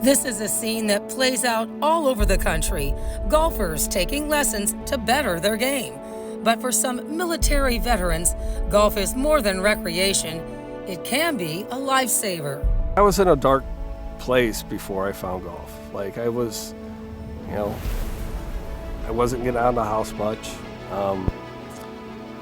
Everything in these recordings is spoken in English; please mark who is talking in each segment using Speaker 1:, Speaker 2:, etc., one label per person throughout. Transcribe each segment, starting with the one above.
Speaker 1: This is a scene that plays out all over the country, golfers taking lessons to better their game. But for some military veterans, golf is more than recreation. It can be a lifesaver.
Speaker 2: I was in a dark place before I found golf. Like I was, I wasn't getting out of the house much.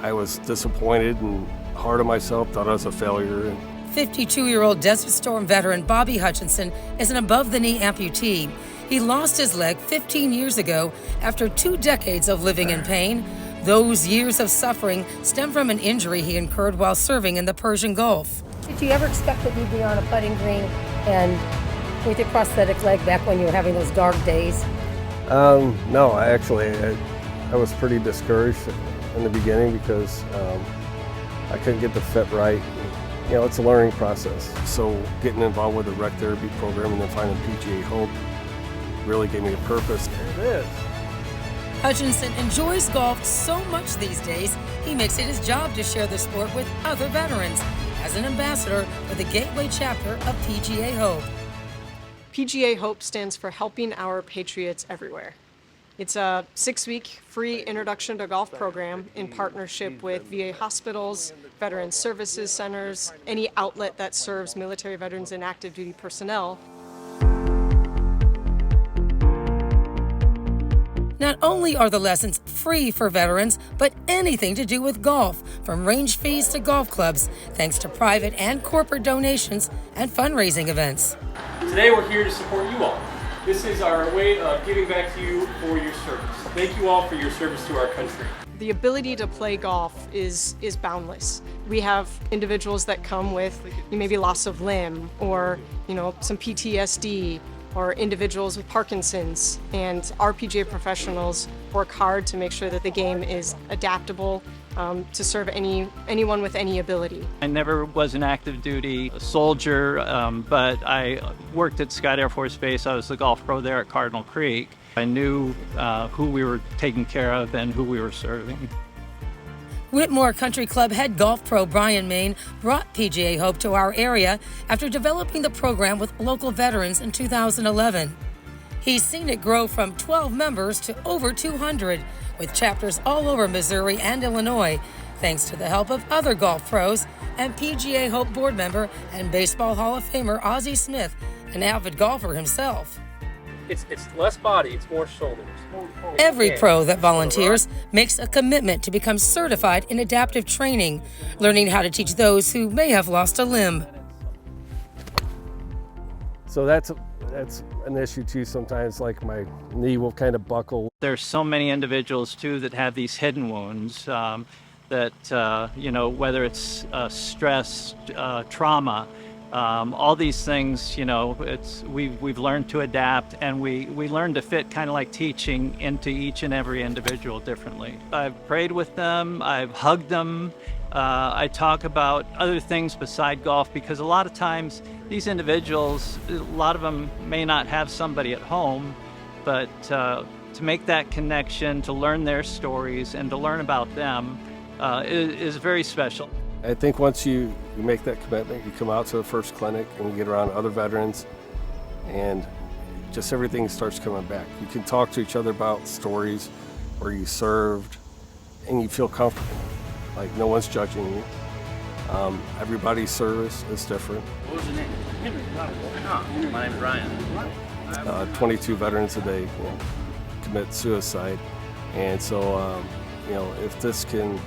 Speaker 2: I was disappointed and hard on myself, thought I was a failure.
Speaker 1: 52-year-old Desert Storm veteran Bobby Hutchinson is an above-the-knee amputee. He lost his leg 15 years ago after 2 decades of living in pain. Those years of suffering stem from an injury he incurred while serving in the Persian Gulf.
Speaker 3: Did you ever expect that you'd be on a putting green and with your prosthetic leg back when you were having those dark days?
Speaker 2: No, I was pretty discouraged in the beginning because I couldn't get the fit right. It's a learning process. So getting involved with the rec therapy program and then finding PGA Hope really gave me a purpose. There it is.
Speaker 1: Hutchinson enjoys golf so much these days, he makes it his job to share the sport with other veterans as an ambassador for the Gateway chapter of PGA Hope.
Speaker 4: PGA Hope stands for Helping Our Patriots Everywhere. It's a 6-week free introduction to golf program in partnership with VA hospitals, veteran services centers, any outlet that serves military veterans and active duty personnel.
Speaker 1: Not only are the lessons free for veterans, but anything to do with golf, from range fees to golf clubs, thanks to private and corporate donations and fundraising events.
Speaker 5: Today we're here to support you all. This is our way of giving back to you for your service. Thank you all for your service to our country.
Speaker 4: The ability to play golf is boundless. We have individuals that come with maybe loss of limb or some PTSD, or individuals with Parkinson's, and our PGA professionals work hard to make sure that the game is adaptable to serve anyone with any ability.
Speaker 6: I never was an active duty soldier, but I worked at Scott Air Force Base. I was the golf pro there at Cardinal Creek. I knew who we were taking care of and who we were serving.
Speaker 1: Whitmore Country Club head golf pro Brian Main brought PGA Hope to our area after developing the program with local veterans in 2011. He's seen it grow from 12 members to over 200, with chapters all over Missouri and Illinois, thanks to the help of other golf pros and PGA Hope board member and Baseball Hall of Famer Ozzie Smith, an avid golfer himself.
Speaker 5: It's less body, it's more shoulders.
Speaker 1: Every pro that volunteers makes a commitment to become certified in adaptive training, learning how to teach those who may have lost a limb.
Speaker 2: So that's an issue too. Sometimes like my knee will kind of buckle.
Speaker 6: There's so many individuals too that have these hidden wounds that, whether it's stress, trauma, all these things, we've learned to adapt, and we learn to fit, kind of like teaching, into each and every individual differently. I've prayed with them, I've hugged them, I talk about other things beside golf, because a lot of times these individuals, a lot of them may not have somebody at home, but to make that connection, to learn their stories and to learn about them is very special.
Speaker 2: I think once you make that commitment, you come out to the first clinic and you get around other veterans, and just everything starts coming back. You can talk to each other about stories where you served, and you feel comfortable. Like no one's judging you. Everybody's service is different.
Speaker 7: What was your name? My name's Brian.
Speaker 2: 22 veterans a day commit suicide, and so if this can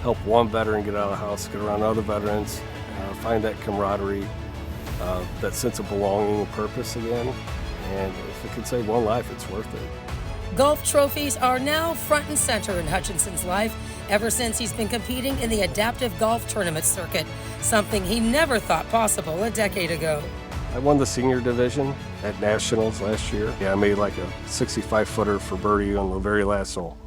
Speaker 2: help one veteran get out of the house, get around other veterans, find that camaraderie, that sense of belonging and purpose again. And if it can save one life, it's worth it.
Speaker 1: Golf trophies are now front and center in Hutchinson's life ever since he's been competing in the adaptive golf tournament circuit, something he never thought possible a decade ago.
Speaker 2: I won the senior division at Nationals last year. I made like a 65-footer for birdie on the very last hole.